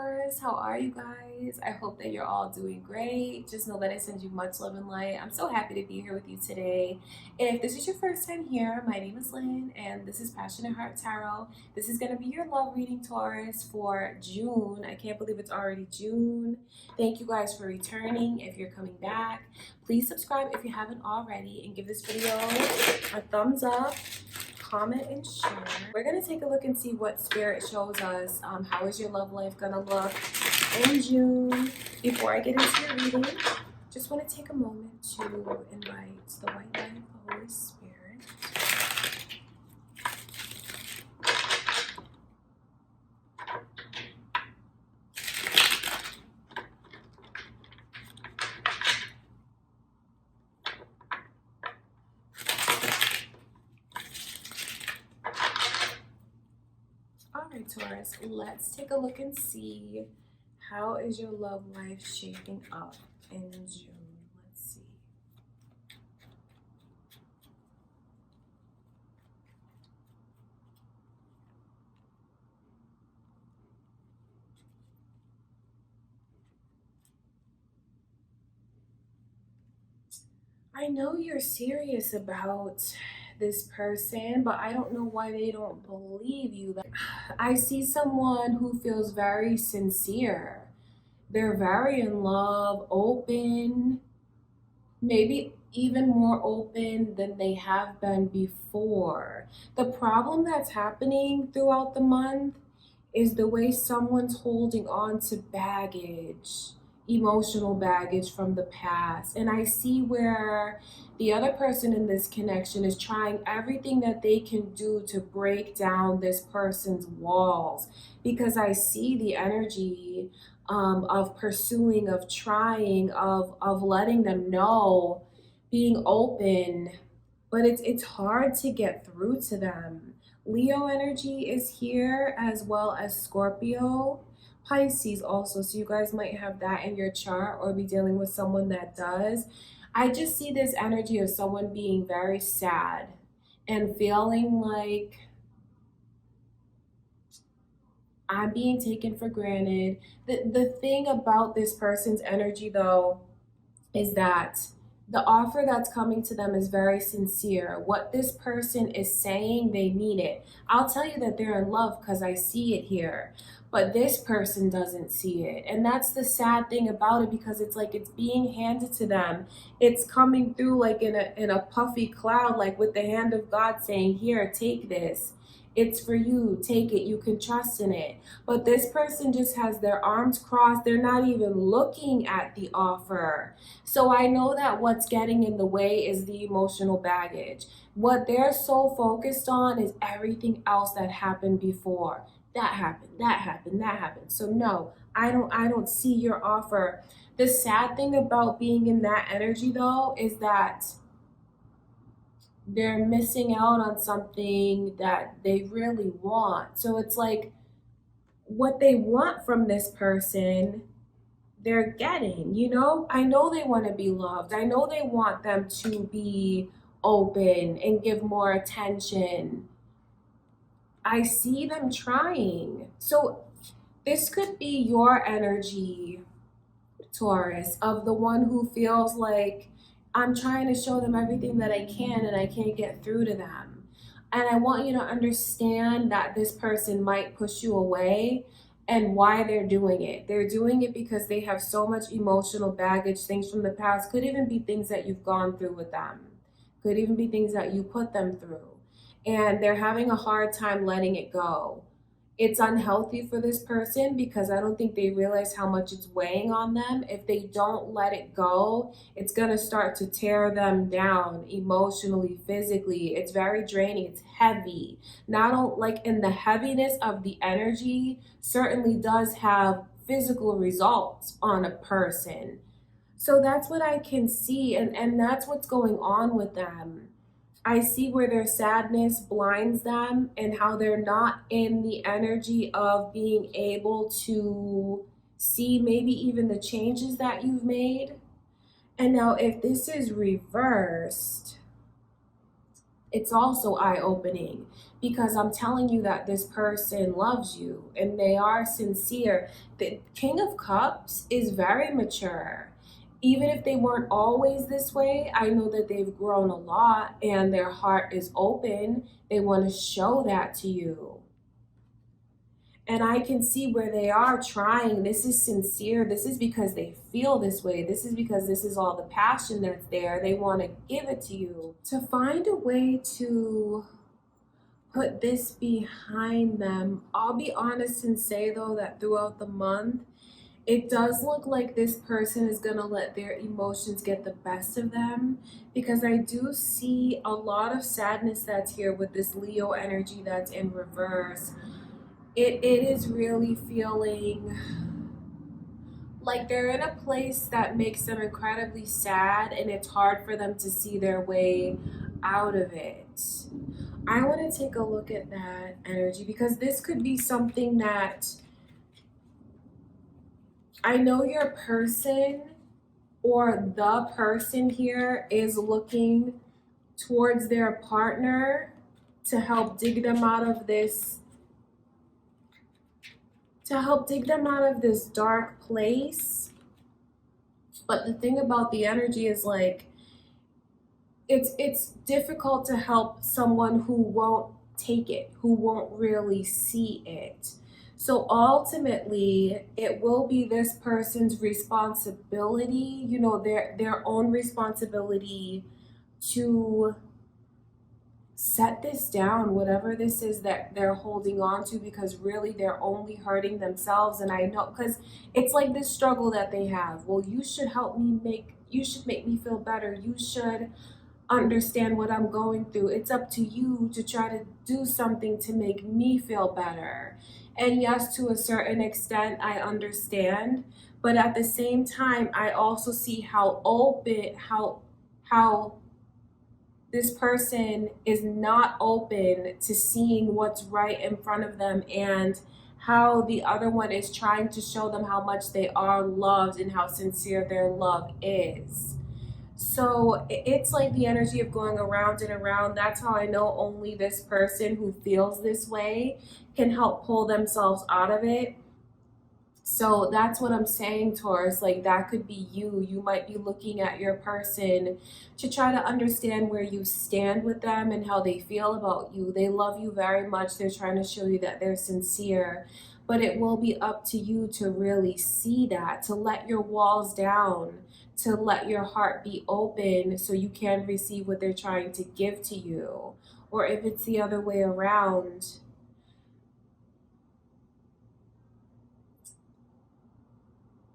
Taurus, how are you guys? I hope that you're all doing great. Just know that I send you much love and light. I'm so happy to be here with you today. If this is your first time here, my name is Lynn and this is Passionate Heart Tarot. This is going to be your love reading, Taurus, for June. I can't believe it's already June. Thank you guys for returning. If you're coming back, please subscribe if you haven't already and give this video a thumbs up. Comment and share. We're gonna take a look and see what spirit shows us. How is your love life gonna look in June? Before I get into your reading, just want to take a moment to invite the white light of the Holy Spirit. Alright, Taurus, let's take a look and see how is your love life shaping up in June. Let's see. I know you're serious about this person, but I don't know why they don't believe you. I see someone who feels very sincere. They're very in love, open, maybe even more open than they have been before. The problem that's happening throughout the month is the way someone's holding on to baggage, emotional baggage from the past. And I see where the other person in this connection is trying everything that they can do to break down this person's walls, because I see the energy of pursuing, of trying, of letting them know, being open, but it's hard to get through to them. Leo energy is here, as well as Scorpio, Pisces also, so you guys might have that in your chart or be dealing with someone that does. I just see this energy of someone being very sad and feeling like I'm being taken for granted. The thing about this person's energy, though, is that the offer that's coming to them is very sincere. What this person is saying, they mean it. I'll tell you that they're in love because I see it here, but this person doesn't see it. And that's the sad thing about it, because it's like it's being handed to them. It's coming through like in a puffy cloud, like with the hand of God saying, here, take this. It's for you, take it, you can trust in it. But this person just has their arms crossed. They're not even looking at the offer. So I know that what's getting in the way is the emotional baggage. What they're so focused on is everything else that happened before. That happened, that happened, that happened. So no, I don't see your offer. The sad thing about being in that energy, though, is that they're missing out on something that they really want. So it's like what they want from this person, they're getting, you know? I know they want to be loved. I know they want them to be open and give more attention. I see them trying. So this could be your energy, Taurus, of the one who feels like I'm trying to show them everything that I can and I can't get through to them. And I want you to understand that this person might push you away and why they're doing it. They're doing it because they have so much emotional baggage, things from the past. Could even be things that you've gone through with them. Could even be things that you put them through. And they're having a hard time letting it go. It's unhealthy for this person because I don't think they realize how much it's weighing on them. If they don't let it go, it's going to start to tear them down emotionally, physically. It's very draining. It's heavy. Not like in the heaviness of the energy certainly does have physical results on a person. So that's what I can see, and that's what's going on with them. I see where their sadness blinds them and how they're not in the energy of being able to see maybe even the changes that you've made. And now if this is reversed, it's also eye-opening, because I'm telling you that this person loves you and they are sincere. The King of Cups is very mature. Even if they weren't always this way, I know that they've grown a lot and their heart is open. They want to show that to you. And I can see where they are trying. This is sincere. This is because they feel this way. This is because this is all the passion that's there. They want to give it to you. To find a way to put this behind them, I'll be honest and say though that throughout the month, it does look like this person is going to let their emotions get the best of them, because I do see a lot of sadness that's here with this Leo energy that's in reverse. It is really feeling like they're in a place that makes them incredibly sad, and it's hard for them to see their way out of it. I want to take a look at that energy, because this could be something that I know your person or the person here is looking towards their partner to help dig them out of this dark place. But the thing about the energy is like it's difficult to help someone who won't take it, who won't really see it. So ultimately, it will be this person's responsibility, their own responsibility to set this down, whatever this is that they're holding on to, because really they're only hurting themselves. And I know, because it's like this struggle that they have. Well, you should you should make me feel better. You should understand what I'm going through. It's up to you to try to do something to make me feel better. And yes, to a certain extent, I understand. But at the same time, I also see how this person is not open to seeing what's right in front of them, and how the other one is trying to show them how much they are loved and how sincere their love is. So it's like the energy of going around and around. That's how I know only this person who feels this way can help pull themselves out of it. So that's what I'm saying, Taurus. Like, that could be you. You might be looking at your person to try to understand where you stand with them and how they feel about you. They love you very much. They're trying to show you that they're sincere. But it will be up to you to really see that, to let your walls down, to let your heart be open so you can receive what they're trying to give to you. Or if it's the other way around,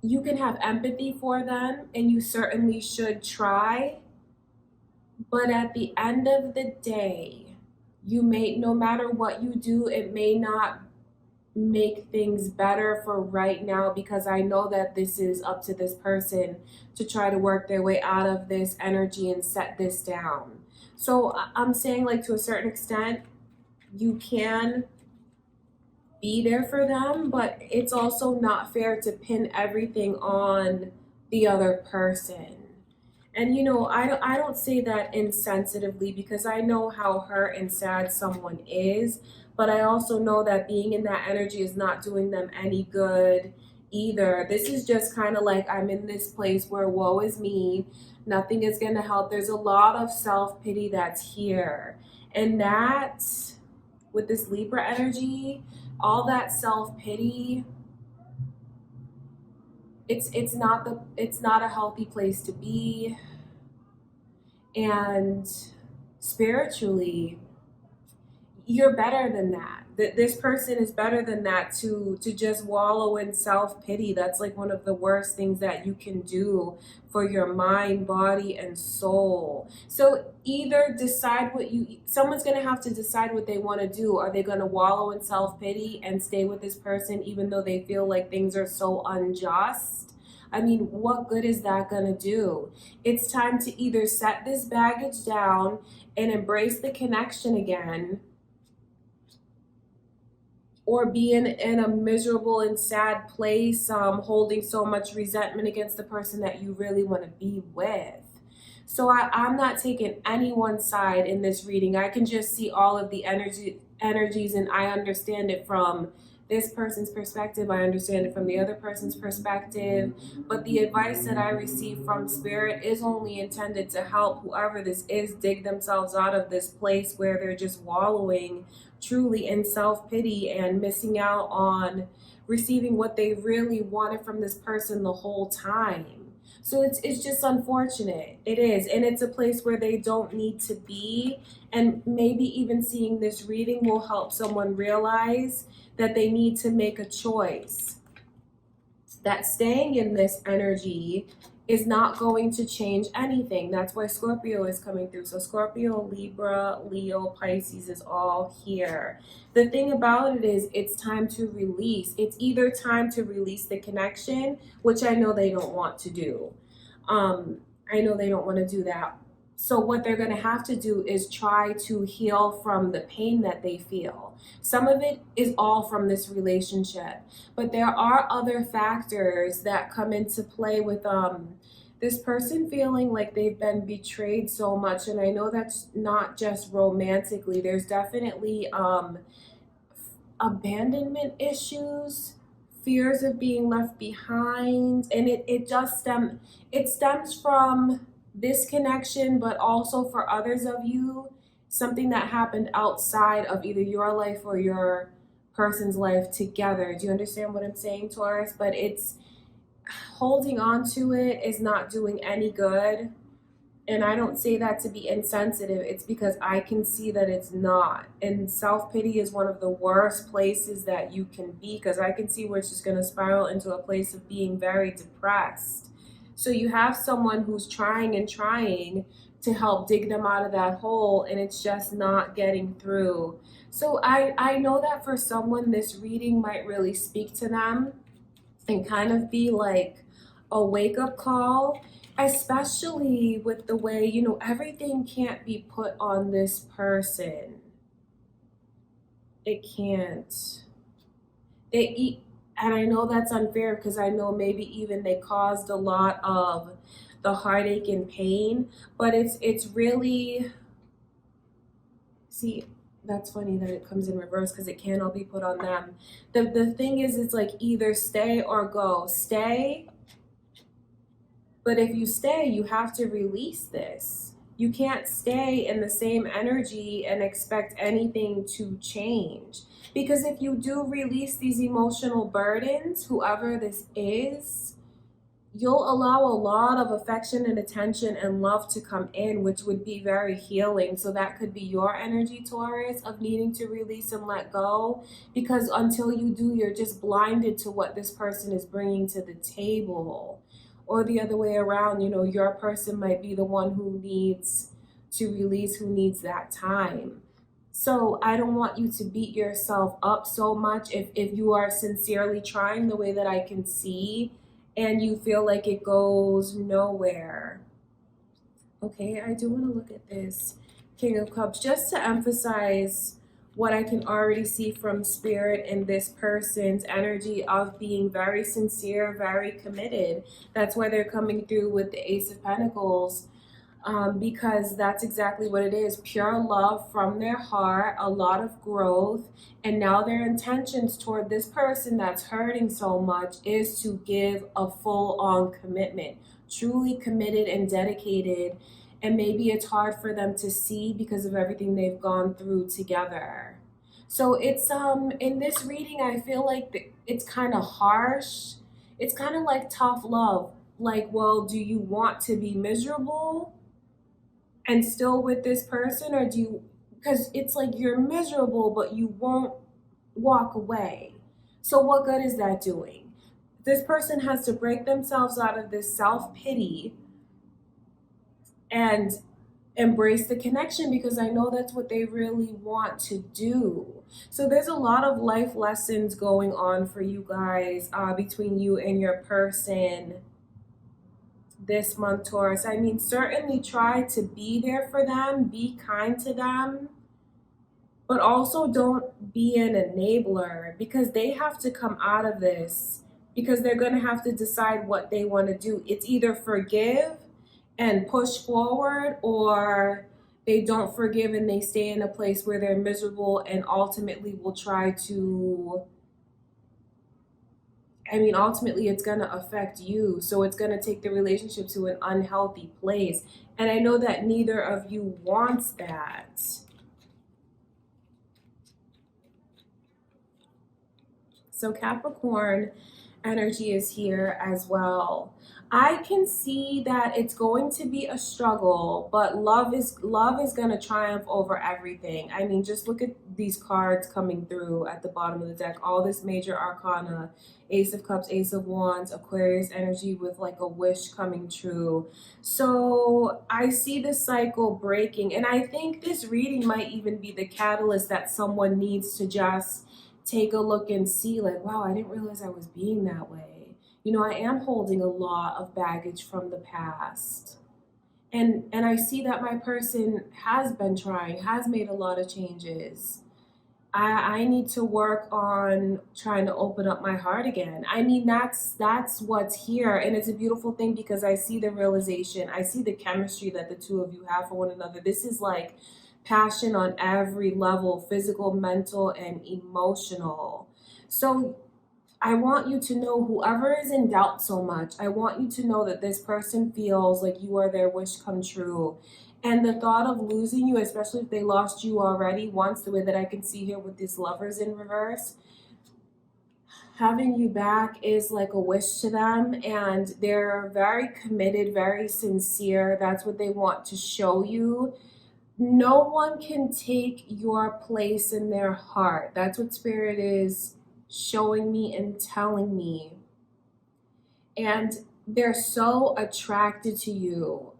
you can have empathy for them, and you certainly should try. But at the end of the day, no matter what you do, it may not make things better for right now, because I know that this is up to this person to try to work their way out of this energy and set this down. So I'm saying, like, to a certain extent, you can be there for them, but it's also not fair to pin everything on the other person. And I don't say that insensitively, because I know how hurt and sad someone is, but I also know that being in that energy is not doing them any good either. This is just kind of like, I'm in this place where woe is me, nothing is going to help. There's a lot of self-pity that's here. And that, with this Libra energy, all that self-pity, it's not a healthy place to be. And spiritually, you're better than that. This person is better than that, to just wallow in self-pity. That's like one of the worst things that you can do for your mind, body, and soul. So either someone's going to have to decide what they want to do. Are they going to wallow in self-pity and stay with this person even though they feel like things are so unjust? I mean, what good is that going to do? It's time to either set this baggage down and embrace the connection again, or be in a miserable and sad place, holding so much resentment against the person that you really want to be with. So I'm not taking anyone's side in this reading. I can just see all of the energies, and I understand it from this person's perspective. I understand it from the other person's perspective. But the advice that I receive from Spirit is only intended to help whoever this is dig themselves out of this place where they're just wallowing truly in self-pity and missing out on receiving what they really wanted from this person the whole time. So it's just unfortunate. It is. And it's a place where they don't need to be. And maybe even seeing this reading will help someone realize that they need to make a choice. That staying in this energy is not going to change anything. That's why Scorpio is coming through. So Scorpio, Libra, Leo, Pisces is all here. The thing about it is it's time to release. It's either time to release the connection, which I know they don't want to do. I know they don't want to do that. So what they're going to have to do is try to heal from the pain that they feel. Some of it is all from this relationship, but there are other factors that come into play with this person feeling like they've been betrayed so much. And I know that's not just romantically. There's definitely abandonment issues, fears of being left behind, and it stems from this connection, but also for others of you, something that happened outside of either your life or your person's life together. Do you understand what I'm saying, Taurus? But it's holding on to it is not doing any good. And I don't say that to be insensitive. It's because I can see that it's not. And self-pity is one of the worst places that you can be, because I can see where it's just going to spiral into a place of being very depressed. So you have someone who's trying and trying to help dig them out of that hole, and it's just not getting through. So I know that for someone, this reading might really speak to them and kind of be like a wake-up call, especially with the way, everything can't be put on this person. It can't. And I know that's unfair, because I know maybe even they caused a lot of the heartache and pain, but it's really, see, that's funny that it comes in reverse, because it can't all be put on them. The thing is, it's like either stay or go. Stay, but if you stay, you have to release this. You can't stay in the same energy and expect anything to change. Because if you do release these emotional burdens, whoever this is, you'll allow a lot of affection and attention and love to come in, which would be very healing. So that could be your energy, Taurus, of needing to release and let go. Because until you do, you're just blinded to what this person is bringing to the table. Or the other way around, your person might be the one who needs to release, who needs that time. So I don't want you to beat yourself up so much if you are sincerely trying the way that I can see, and you feel like it goes nowhere. Okay, I do want to look at this King of Cups just to emphasize what I can already see from Spirit in this person's energy of being very sincere, very committed. That's why they're coming through with the Ace of Pentacles, because that's exactly what it is. Pure love from their heart, a lot of growth, and now their intentions toward this person that's hurting so much is to give a full-on commitment, truly committed and dedicated. And maybe it's hard for them to see because of everything they've gone through together. So it's in this reading, I feel like it's kind of harsh. It's kind of like tough love. Like, well, do you want to be miserable and still with this person, or do you, because it's like you're miserable but you won't walk away. So what good is that doing? This person has to break themselves out of this self-pity and embrace the connection, because I know that's what they really want to do. So there's a lot of life lessons going on for you guys, between you and your person this month, Taurus. I mean, certainly try to be there for them, be kind to them, but also don't be an enabler, because they have to come out of this, because they're going to have to decide what they want to do. It's either forgive and push forward, or they don't forgive and they stay in a place where they're miserable and ultimately will try to, I mean, ultimately it's going to affect you. So it's going to take the relationship to an unhealthy place. And I know that neither of you wants that. So Capricorn energy is here as well. I can see that it's going to be a struggle, but love is going to triumph over everything. I mean, just look at these cards coming through at the bottom of the deck. All this major arcana, Ace of Cups, Ace of Wands, Aquarius energy with like a wish coming true. So I see this cycle breaking, and I think this reading might even be the catalyst that someone needs to just take a look and see, like, wow, I didn't realize I was being that way. You know, I am holding a lot of baggage from the past. And I see that my person has been trying, has made a lot of changes. I need to work on trying to open up my heart again. I mean, that's what's here, and it's a beautiful thing because I see the realization, I see the chemistry that the two of you have for one another. This is like passion on every level, physical, mental, and emotional. So I want you to know, whoever is in doubt so much, I want you to know that this person feels like you are their wish come true. And the thought of losing you, especially if they lost you already once, the way that I can see here with these lovers in reverse, having you back is like a wish to them, and they're very committed, very sincere. That's what they want to show you. No one can take your place in their heart. That's what Spirit is showing me and telling me. And they're so attracted to you.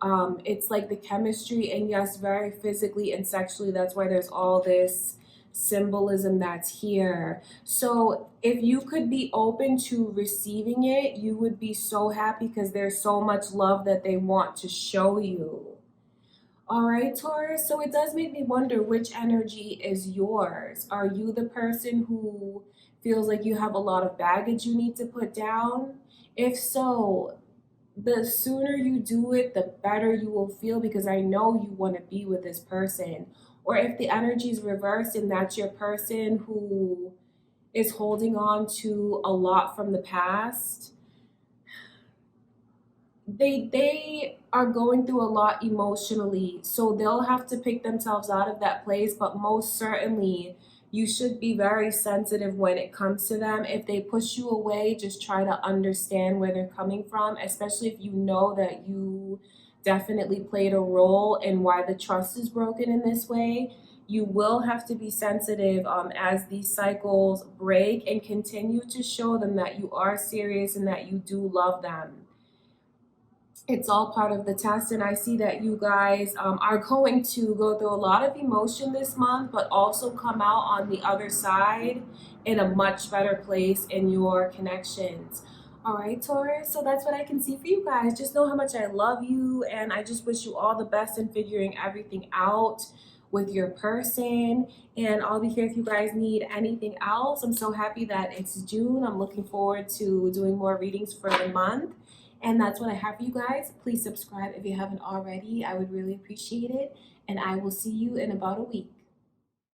It's like the chemistry, and yes, very physically and sexually. That's why there's all this symbolism that's here. So if you could be open to receiving it, you would be so happy because there's so much love that they want to show you. All right, Taurus. So it does make me wonder which energy is yours. Are you the person who feels like you have a lot of baggage you need to put down? If so, the sooner you do it, the better you will feel, because I know you want to be with this person. Or if the energy is reversed and that's your person who is holding on to a lot from the past, they are going through a lot emotionally, so they'll have to pick themselves out of that place. But most certainly you should be very sensitive when it comes to them. If they push you away, just try to understand where they're coming from, especially if you know that you definitely played a role in why the trust is broken in this way. You will have to be sensitive as these cycles break, and continue to show them that you are serious and that you do love them. It's all part of the test, and I see that you guys are going to go through a lot of emotion this month, but also come out on the other side in a much better place in your connections. All right, Taurus, so that's what I can see for you guys. Just know how much I love you, and I just wish you all the best in figuring everything out with your person. And I'll be here if you guys need anything else. I'm so happy that it's June. I'm looking forward to doing more readings for the month. And that's what I have for you guys. Please subscribe if you haven't already. I would really appreciate it. And I will see you in about a week.